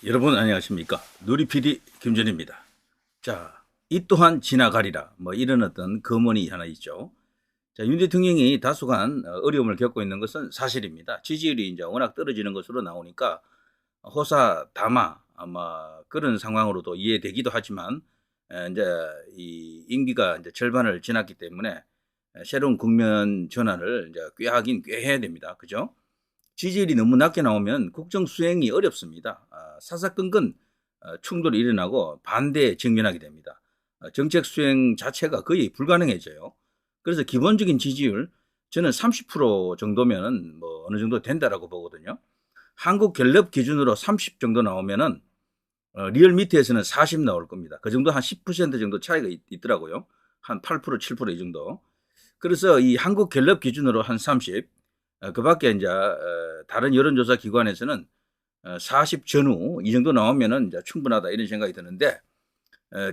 여러분 안녕하십니까? 누리PD 김전입니다. 자, 이 또한 지나가리라 뭐 이런 어떤 검언이 하나 있죠. 자, 윤 대통령이 다소간 어려움을 겪고 있는 것은 사실입니다. 지지율이 이제 워낙 떨어지는 것으로 나오니까 호사다마 아마 그런 상황으로도 이해되기도 하지만 이제 이 임기가 이제 절반을 지났기 때문에 새로운 국면 전환을 이제 꾀하긴 꾀해야 됩니다. 그죠? 지지율이 너무 낮게 나오면 국정 수행이 어렵습니다. 사사건건 충돌이 일어나고 반대에 직면하게 됩니다. 정책 수행 자체가 거의 불가능해져요. 그래서 기본적인 지지율 저는 30% 정도면 뭐 어느 정도 된다라고 보거든요. 한국갤럽 기준으로 30 정도 나오면은 리얼미터에서는 40 나올 겁니다. 그 정도 한 10% 정도 차이가 있더라고요. 한 8%, 7%이 정도. 그래서 이 한국갤럽 기준으로 한 30, 그 밖에 이제 다른 여론조사 기관에서는 40 전후 이 정도 나오면은 이제 충분하다 이런 생각이 드는데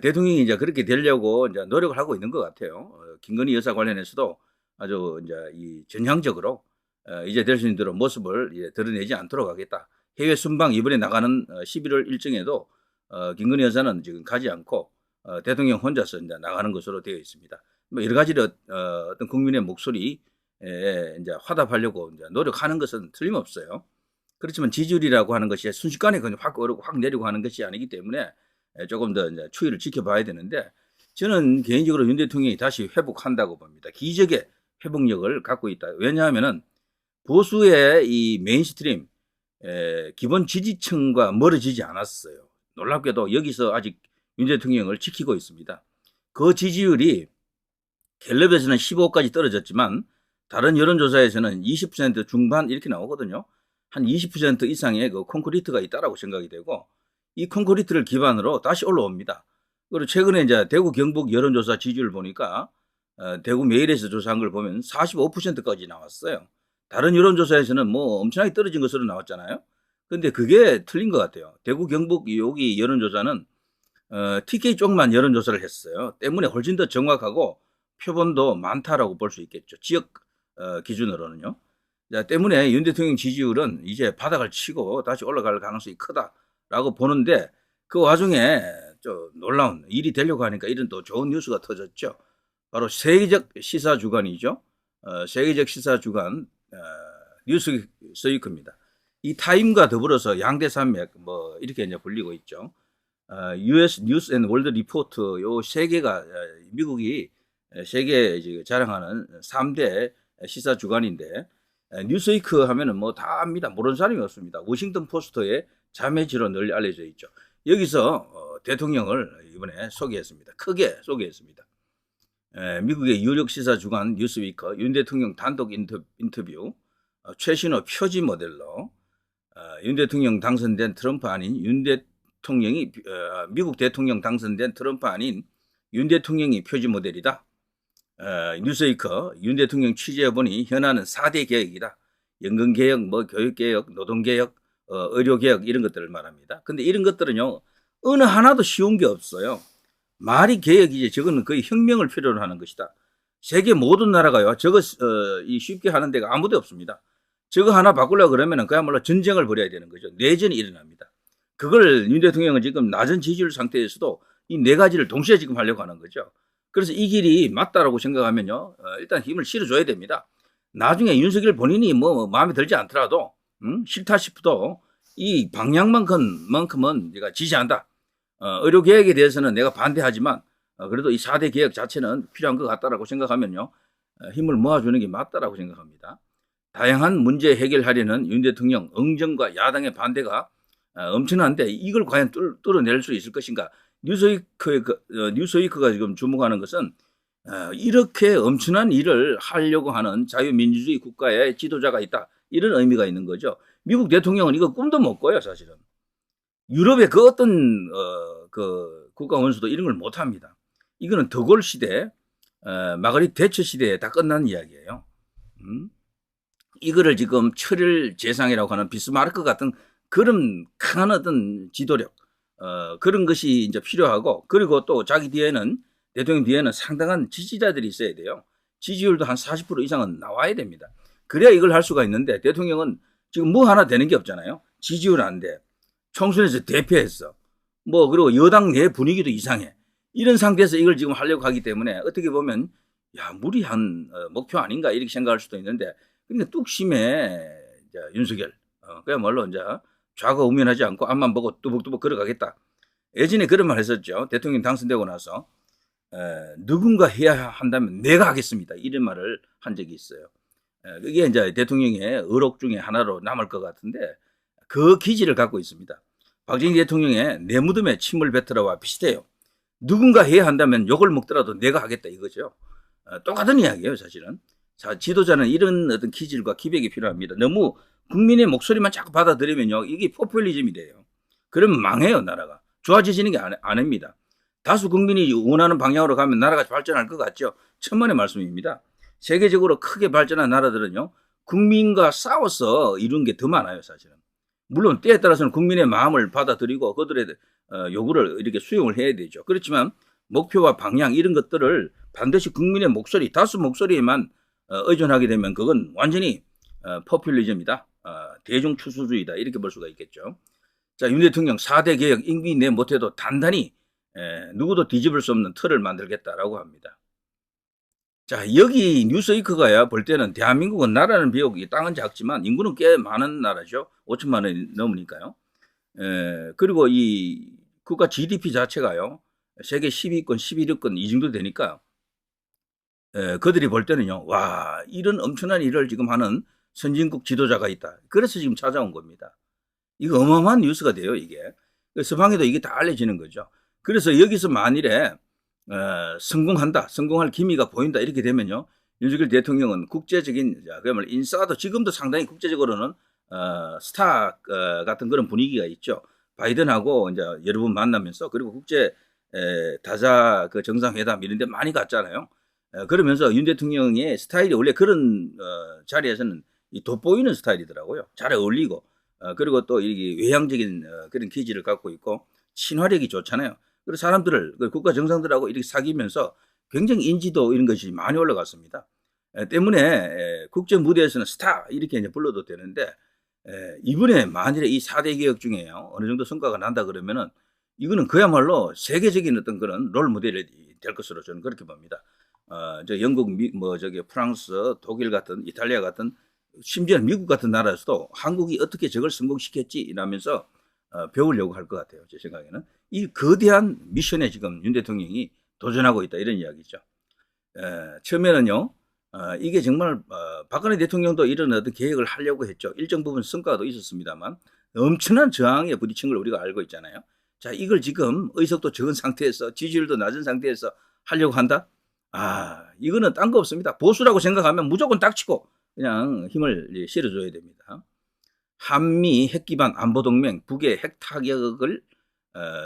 대통령이 이제 그렇게 되려고 이제 노력을 하고 있는 것 같아요. 김건희 여사 관련해서도 아주 이제 이 전향적으로 이제 될 수 있는 대로 모습을 이제 드러내지 않도록 하겠다. 해외 순방 이번에 나가는 11월 일정에도 김건희 여사는 지금 가지 않고 대통령 혼자서 이제 나가는 것으로 되어 있습니다. 뭐 여러 가지로 어떤 국민의 목소리 이제 화답하려고 이제 노력하는 것은 틀림없어요. 그렇지만 지지율이라고 하는 것이 순식간에 그냥 확 오르고 확 내리고 하는 것이 아니기 때문에 조금 더 이제 추이를 지켜봐야 되는데 저는 개인적으로 윤 대통령이 다시 회복한다고 봅니다. 기적의 회복력을 갖고 있다. 왜냐하면은 보수의 이 메인스트림 기본 지지층과 멀어지지 않았어요. 놀랍게도 여기서 아직 윤 대통령을 지키고 있습니다. 그 지지율이 갤럽에서는 15까지 떨어졌지만 다른 여론조사에서는 20% 중반 이렇게 나오거든요. 한 20% 이상의 그 콘크리트가 있다라고 생각이 되고 이 콘크리트를 기반으로 다시 올라옵니다. 그리고 최근에 이제 대구 경북 여론조사 지지율 보니까 대구 메일에서 조사한 걸 보면 45%까지 나왔어요. 다른 여론조사에서는 뭐 엄청나게 떨어진 것으로 나왔잖아요. 근데 그게 틀린 것 같아요. 대구 경북 여기 여론조사는 TK 쪽만 여론조사를 했어요. 때문에 훨씬 더 정확하고 표본도 많다라고 볼 수 있겠죠. 지역 기준으로는요. 자, 때문에 윤 대통령 지지율은 이제 바닥을 치고 다시 올라갈 가능성이 크다라고 보는데 그 와중에 좀 놀라운 일이 되려고 하니까 이런 또 좋은 뉴스가 터졌죠. 바로 세계적 시사 주간이죠. 세계적 시사 주간 뉴스웨이크입니다. 이 타임과 더불어서 양대 산맥 뭐 이렇게 이제 불리고 있죠. US 뉴스 앤 월드 리포트 요 세 개가 미국이 세계 자랑하는 3대 시사 주간인데 뉴스웨이크 하면은 뭐 다 압니다. 모르는 사람이 없습니다. 워싱턴 포스트의 자매지로 널리 알려져 있죠. 여기서 대통령을 이번에 소개했습니다. 크게 소개했습니다. 미국의 유력 시사 주간 뉴스위크 윤 대통령 단독 인터뷰 최신호 표지 모델로 윤 대통령 당선된 트럼프 아닌 윤 대통령이 미국 대통령 당선된 트럼프 아닌 윤 대통령이 표지 모델이다. 뉴스웨이크 윤 대통령 취재해보니 현안은 4대 개혁이다. 연금개혁, 뭐 교육개혁, 노동개혁, 의료개혁 이런 것들을 말합니다. 근데 이런 것들은요 어느 하나도 쉬운 게 없어요. 말이 개혁이지 저거는 거의 혁명을 필요로 하는 것이다. 세계 모든 나라가요 저거 쉽게 하는 데가 아무도 없습니다. 저거 하나 바꾸려고 그러면 그야말로 전쟁을 벌여야 되는 거죠. 내전이 일어납니다. 그걸 윤 대통령은 지금 낮은 지지율 상태에서도 이 네 가지를 동시에 지금 하려고 하는 거죠. 그래서 이 길이 맞다라고 생각하면요 일단 힘을 실어줘야 됩니다. 나중에 윤석열 본인이 뭐 마음에 들지 않더라도 싫다 싶어도 이 방향만큼은 내가 지지한다. 의료개혁에 대해서는 내가 반대하지만 그래도 이 4대 개혁 자체는 필요한 것 같다라고 생각하면요 힘을 모아주는 게 맞다라고 생각합니다. 다양한 문제 해결하려는 윤 대통령 응정과 야당의 반대가 엄청난데 이걸 과연 뚫어낼 수 있을 것인가. 뉴스웨이크가 지금 주목하는 것은 이렇게 엄청난 일을 하려고 하는 자유민주주의 국가의 지도자가 있다. 이런 의미가 있는 거죠. 미국 대통령은 이거 꿈도 못 꿔요, 사실은. 유럽의 그 어떤 그 국가 원수도 이런 걸 못합니다. 이거는 드골 시대, 마가릿 대처 시대에 다 끝난 이야기예요. 이거를 지금 철일 재상이라고 하는 비스마르크 같은 그런 큰 어떤 지도력, 그런 것이 이제 필요하고, 그리고 또 자기 뒤에는 대통령 뒤에는 상당한 지지자들이 있어야 돼요. 지지율도 한 40% 이상은 나와야 됩니다. 그래야 이걸 할 수가 있는데 대통령은 지금 뭐 하나 되는 게 없잖아요. 지지율 안 돼. 총선에서 대패했어. 뭐 그리고 여당 내 분위기도 이상해. 이런 상태에서 이걸 지금 하려고 하기 때문에 어떻게 보면 야 무리한 목표 아닌가 이렇게 생각할 수도 있는데 근데 뚝심에 윤석열 그야말로 이제 좌고우면하지 않고 앞만 보고 뚜벅뚜벅 걸어가겠다. 예전에 그런 말 했었죠. 대통령 당선되고 나서 누군가 해야 한다면 내가 하겠습니다. 이런 말을 한 적이 있어요. 그게 이제 대통령의 의록 중에 하나로 남을 것 같은데 그 기질을 갖고 있습니다. 박정희 대통령의 내 무덤에 침을 뱉으라와 비슷해요. 누군가 해야 한다면 욕을 먹더라도 내가 하겠다 이거죠. 똑같은 이야기예요, 사실은. 자, 지도자는 이런 어떤 기질과 기백이 필요합니다. 너무 국민의 목소리만 자꾸 받아들이면요, 이게 포퓰리즘이 돼요. 그러면 망해요, 나라가. 좋아지시는 게 아닙니다. 다수 국민이 원하는 방향으로 가면 나라가 발전할 것 같죠. 천만의 말씀입니다. 세계적으로 크게 발전한 나라들은요, 국민과 싸워서 이룬 게 더 많아요, 사실은. 물론 때에 따라서는 국민의 마음을 받아들이고 그들의 요구를 이렇게 수용을 해야 되죠. 그렇지만 목표와 방향 이런 것들을 반드시 국민의 목소리, 다수 목소리에만 의존하게 되면 그건 완전히 포퓰리즘이다. 대중 추수주의다. 이렇게 볼 수가 있겠죠. 자, 윤 대통령 4대 개혁 임기 내 못해도 단단히 누구도 뒤집을 수 없는 틀을 만들겠다라고 합니다. 자, 여기 뉴스위크가야 볼 때는 대한민국은 나라는 비록 땅은 작지만 인구는 꽤 많은 나라죠. 5천만 원이 넘으니까요. 그리고 이 국가 GDP 자체가요. 세계 10위권, 11위권 이 정도 되니까 그들이 볼 때는요. 와, 이런 엄청난 일을 지금 하는 선진국 지도자가 있다. 그래서 지금 찾아온 겁니다. 이거 어마어마한 뉴스가 돼요, 이게. 서방에도 이게 다 알려지는 거죠. 그래서 여기서 만일에 성공한다, 성공할 기미가 보인다 이렇게 되면요. 윤석열 대통령은 국제적인 그야말로 인싸도 지금도 상당히 국제적으로는 스타 같은 그런 분위기가 있죠. 바이든하고 이제 여러 번 만나면서 그리고 국제 다자 그 정상회담 이런 데 많이 갔잖아요. 그러면서 윤 대통령의 스타일이 원래 그런 자리에서는 돋보이는 스타일이더라고요. 잘 어울리고 그리고 또 이게 외향적인 그런 기질을 갖고 있고 친화력이 좋잖아요. 그리고 사람들을 국가 정상들하고 이렇게 사귀면서 굉장히 인지도 이런 것이 많이 올라갔습니다. 때문에 국제 무대에서는 스타 이렇게 이제 불러도 되는데 이번에 만일에 이 4대 개혁 중에요 어느 정도 성과가 난다 그러면은 이거는 그야말로 세계적인 어떤 그런 롤 모델이 될 것으로 저는 그렇게 봅니다. 저 영국, 프랑스, 독일 같은 이탈리아 같은 심지어 미국 같은 나라에서도 한국이 어떻게 저걸 성공시켰지 이러면서 배우려고 할 것 같아요. 제 생각에는. 이 거대한 미션에 지금 윤 대통령이 도전하고 있다 이런 이야기죠. 처음에는요. 이게 정말 박근혜 대통령도 이런 어떤 계획을 하려고 했죠. 일정 부분 성과도 있었습니다만 엄청난 저항에 부딪힌 걸 우리가 알고 있잖아요. 자, 이걸 지금 의석도 적은 상태에서 지지율도 낮은 상태에서 하려고 한다? 이거는 딴 거 없습니다. 보수라고 생각하면 무조건 닥치고 그냥 힘을 실어줘야 됩니다. 한미 핵 기반 안보 동맹 북의 핵 타격을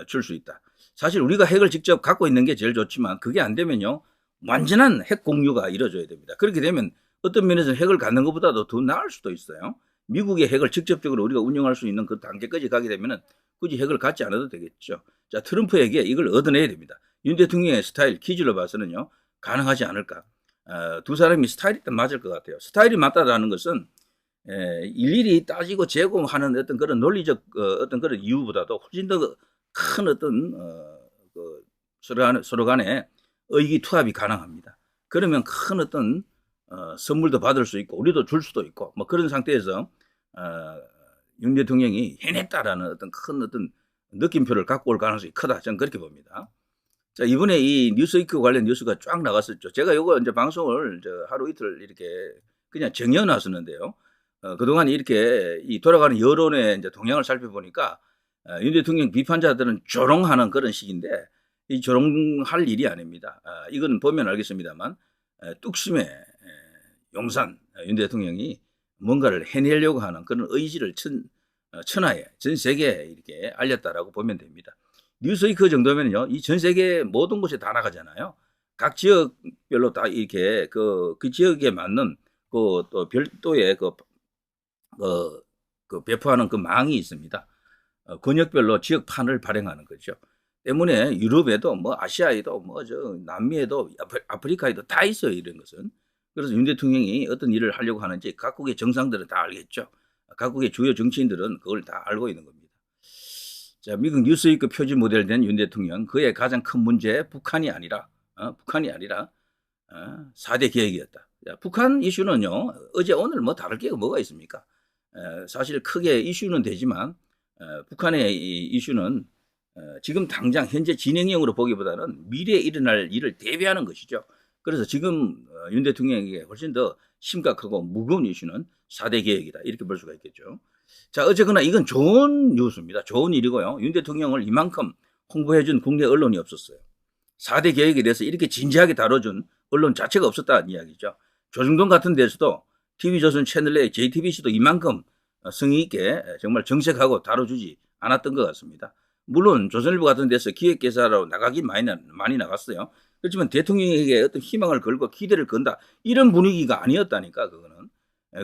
줄 수 있다. 사실 우리가 핵을 직접 갖고 있는 게 제일 좋지만 그게 안 되면요. 완전한 핵 공유가 이루어져야 됩니다. 그렇게 되면 어떤 면에서 핵을 갖는 것보다도 더 나을 수도 있어요. 미국의 핵을 직접적으로 우리가 운영할 수 있는 그 단계까지 가게 되면 굳이 핵을 갖지 않아도 되겠죠. 자, 트럼프에게 이걸 얻어내야 됩니다. 윤 대통령의 스타일, 기질로 봐서는요. 가능하지 않을까. 두 사람이 스타일이 딱 맞을 것 같아요. 스타일이 맞다라는 것은 일일이 따지고 제공하는 어떤 그런 논리적 어떤 그런 이유보다도 훨씬 더 큰 어떤 서로 간에 의기투합이 가능합니다. 그러면 큰 어떤 선물도 받을 수 있고 우리도 줄 수도 있고 뭐 그런 상태에서 윤 대통령이 해냈다라는 어떤 큰 어떤 느낌표를 갖고 올 가능성이 크다. 저는 그렇게 봅니다. 자, 이번에 이 뉴스위크 관련 뉴스가 쫙 나갔었죠. 제가 요거 이제 방송을 하루 이틀 이렇게 그냥 정해 놨었는데요. 그동안 이렇게 이 돌아가는 여론의 이제 동향을 살펴보니까 윤 대통령 비판자들은 조롱하는 그런 식인데 이 조롱할 일이 아닙니다. 이건 보면 알겠습니다만 뚝심에 용산 윤 대통령이 뭔가를 해내려고 하는 그런 의지를 천하에 전 세계에 이렇게 알렸다라고 보면 됩니다. 뉴스위크 정도면요, 이 전 세계 모든 곳에 다 나가잖아요. 각 지역별로 다 이렇게 그 지역에 맞는 그 또 별도의 그 배포하는 그 망이 있습니다. 권역별로 지역판을 발행하는 거죠. 때문에 유럽에도 뭐 아시아에도 뭐 저 남미에도 아프리카에도 다 있어요 이런 것은. 그래서 윤 대통령이 어떤 일을 하려고 하는지 각국의 정상들은 다 알겠죠. 각국의 주요 정치인들은 그걸 다 알고 있는 겁니다. 자, 미국 뉴스위크 표지 모델된 윤 대통령, 그의 가장 큰 문제 북한이 아니라 4대 계획이었다. 자, 북한 이슈는요, 어제 오늘 뭐 다를 게 뭐가 있습니까? 사실 크게 이슈는 되지만 북한의 이 이슈는 지금 당장 현재 진행형으로 보기보다는 미래에 일어날 일을 대비하는 것이죠. 그래서 지금 윤 대통령에게 훨씬 더 심각하고 무거운 이슈는 4대 계획이다. 이렇게 볼 수가 있겠죠. 자, 어쨌거나 이건 좋은 뉴스입니다. 좋은 일이고요. 윤 대통령을 이만큼 홍보해준 국내 언론이 없었어요. 4대 계획에 대해서 이렇게 진지하게 다뤄준 언론 자체가 없었다는 이야기죠. 조중동 같은 데서도 TV조선 채널 내 JTBC도 이만큼 성의 있게 정말 정색하고 다뤄주지 않았던 것 같습니다. 물론 조선일보 같은 데서 기획기사로 나가긴 많이 나갔어요. 그렇지만 대통령에게 어떤 희망을 걸고 기대를 건다 이런 분위기가 아니었다니까 그거는.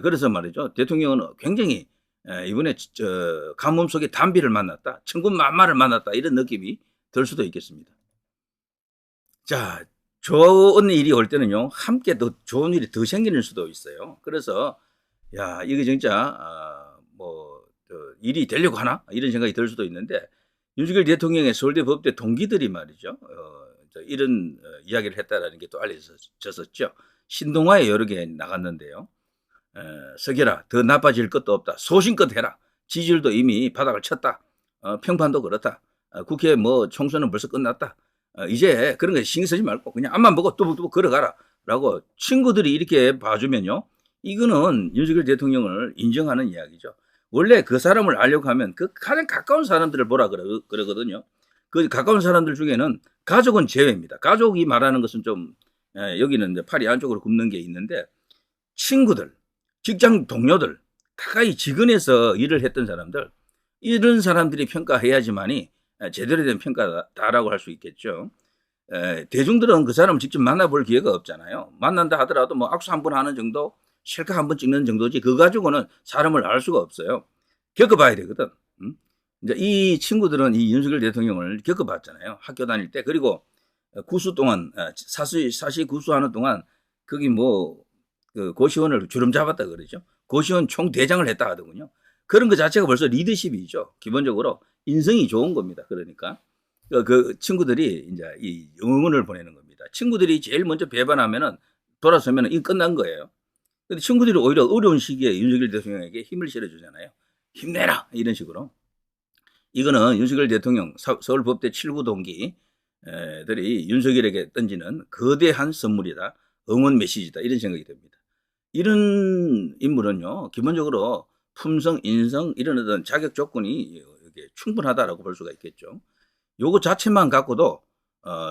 그래서 말이죠. 대통령은 굉장히 이번에 가뭄 속에 단비를 만났다, 천군만마를 만났다 이런 느낌이 들 수도 있겠습니다. 자, 좋은 일이 올 때는요, 함께 더 좋은 일이 더 생기는 수도 있어요. 그래서 야, 이게 진짜 일이 되려고 하나 이런 생각이 들 수도 있는데 윤석열 대통령의 서울대 법대 동기들이 말이죠, 이런 이야기를 했다라는 게 또 알려졌었죠. 신동아에 여러 개 나갔는데요. 석열아, 더 나빠질 것도 없다. 소신껏 해라. 지지율도 이미 바닥을 쳤다. 평판도 그렇다. 국회 뭐 총선은 벌써 끝났다. 이제 그런 거 신경 쓰지 말고 그냥 앞만 보고 뚜벅뚜벅 걸어가라. 라고 친구들이 이렇게 봐주면요. 이거는 윤석열 대통령을 인정하는 이야기죠. 원래 그 사람을 알려고 하면 그 가장 가까운 사람들을 보라 그러거든요. 그 가까운 사람들 중에는 가족은 제외입니다. 가족이 말하는 것은 좀 여기는 이제 팔이 안쪽으로 굽는 게 있는데 친구들, 직장 동료들, 가까이 직원에서 일을 했던 사람들, 이런 사람들이 평가해야지만이 제대로 된 평가다라고 할 수 있겠죠. 대중들은 그 사람을 직접 만나볼 기회가 없잖아요. 만난다 하더라도 뭐 악수 한 번 하는 정도, 셀카 한 번 찍는 정도지 그거 가지고는 사람을 알 수가 없어요. 겪어봐야 되거든. 이제 이 친구들은 이 윤석열 대통령을 겪어봤잖아요. 학교 다닐 때. 그리고 구수 동안, 사시 구수하는 동안 거기 그 고시원을 주름 잡았다 그러죠. 고시원 총대장을 했다 하더군요. 그런 것 자체가 벌써 리더십이죠. 기본적으로 인성이 좋은 겁니다. 그러니까 그 친구들이 이제 이 응원을 보내는 겁니다. 친구들이 제일 먼저 배반하면은 돌아서면은 이 끝난 거예요. 근데 친구들이 오히려 어려운 시기에 윤석열 대통령에게 힘을 실어주잖아요. 힘내라 이런 식으로. 이거는 윤석열 대통령 서울법대 7구 동기들이 윤석열에게 던지는 거대한 선물이다. 응원 메시지다. 이런 생각이 듭니다. 이런 인물은요. 기본적으로 품성, 인성 이런 어떤 자격 조건이 충분하다라고 볼 수가 있겠죠. 요거 자체만 갖고도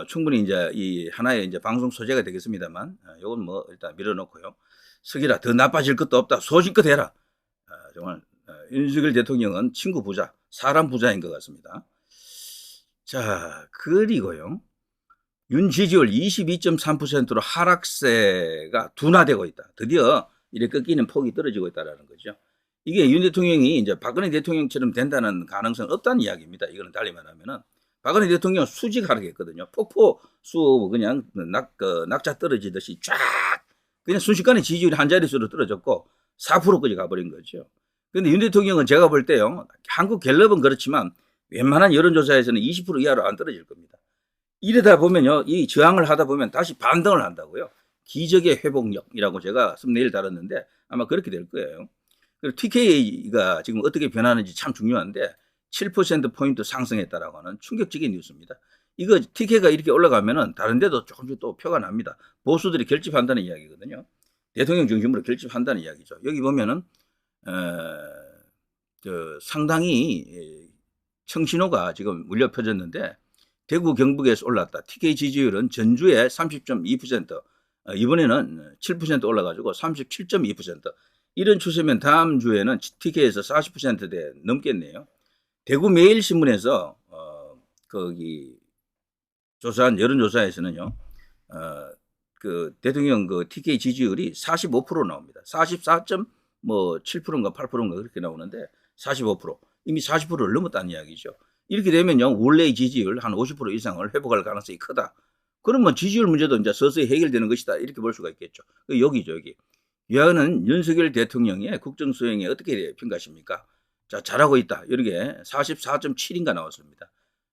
충분히 이제 이 하나의 이제 방송 소재가 되겠습니다만 요건 뭐 일단 밀어놓고요. 석이라 더 나빠질 것도 없다. 소신껏 해라. 정말 윤석열 대통령은 친구 부자, 사람 부자인 것 같습니다. 자, 그리고요. 윤 지지율 22.3%로 하락세가 둔화되고 있다. 드디어 이렇게 꺾이는 폭이 떨어지고 있다는 거죠. 이게 윤 대통령이 이제 박근혜 대통령처럼 된다는 가능성은 없다는 이야기입니다. 이거는 달리 말하면은 박근혜 대통령은 수직 하락했거든요. 폭포수 그냥 낙자 떨어지듯이 쫙 그냥 순식간에 지지율이 한 자릿수로 떨어졌고 4%까지 가버린 거죠. 그런데 윤 대통령은 제가 볼 때요. 한국 갤럽은 그렇지만 웬만한 여론조사에서는 20% 이하로 안 떨어질 겁니다. 이러다 보면요. 이 저항을 하다 보면 다시 반등을 한다고요. 기적의 회복력이라고 제가 썸네일 달았는데 아마 그렇게 될 거예요. 그리고 TK가 지금 어떻게 변하는지 참 중요한데 7%포인트 상승했다라고 하는 충격적인 뉴스입니다. 이거 TK가 이렇게 올라가면은 다른 데도 조금씩 또 표가 납니다. 보수들이 결집한다는 이야기거든요. 대통령 중심으로 결집한다는 이야기죠. 여기 보면은 상당히 청신호가 지금 울려 펴졌는데 대구 경북에서 올랐다. TK 지지율은 전주에 30.2%, 이번에는 7% 올라가지고 37.2%. 이런 추세면 다음 주에는 TK에서 40%대 넘겠네요. 대구 매일신문에서 거기 조사한 여론조사에서는요, 그 대통령 그 TK 지지율이 45% 나옵니다. 44.7%인가 8%인가 그렇게 나오는데 45%. 이미 40%를 넘었다는 이야기죠. 이렇게 되면요, 원래의 지지율 한 50% 이상을 회복할 가능성이 크다. 그러면 지지율 문제도 이제 서서히 해결되는 것이다. 이렇게 볼 수가 있겠죠. 여기죠, 여기. 여하는 윤석열 대통령의 국정 수행에 어떻게 평가하십니까? 자, 잘하고 있다. 이렇게 44.7인가 나왔습니다.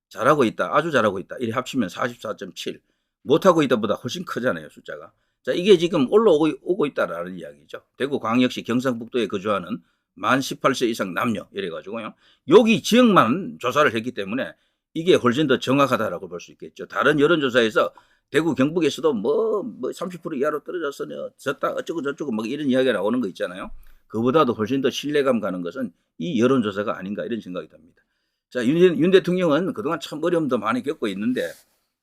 잘하고 있다. 아주 잘하고 있다. 이렇게 합치면 44.7. 못하고 있다보다 훨씬 크잖아요, 숫자가. 자, 이게 지금 올라오고 있다라는 이야기죠. 대구 광역시 경상북도에 거주하는 만 18세 이상 남녀 이래가지고요. 여기 지역만 조사를 했기 때문에 이게 훨씬 더 정확하다라고 볼 수 있겠죠. 다른 여론조사에서 대구 경북에서도 뭐 30% 이하로 떨어졌어, 졌다, 어쩌고 저쩌고 뭐 이런 이야기가 나오는 거 있잖아요. 그보다도 훨씬 더 신뢰감 가는 것은 이 여론조사가 아닌가 이런 생각이 듭니다. 자, 윤 대통령은 그동안 참 어려움도 많이 겪고 있는데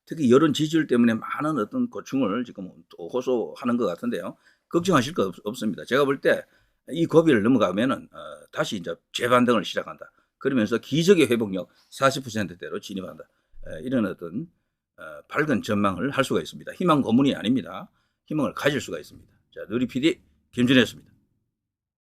특히 여론 지지율 때문에 많은 어떤 고충을 지금 호소하는 것 같은데요. 걱정하실 거 없습니다. 제가 볼 때 이 고비를 넘어가면은 다시 이제 재반등을 시작한다. 그러면서 기적의 회복력 40%대로 진입한다. 이런 어떤 밝은 전망을 할 수가 있습니다. 희망 고문이 아닙니다. 희망을 가질 수가 있습니다. 자, 누리 PD 김준혜였습니다.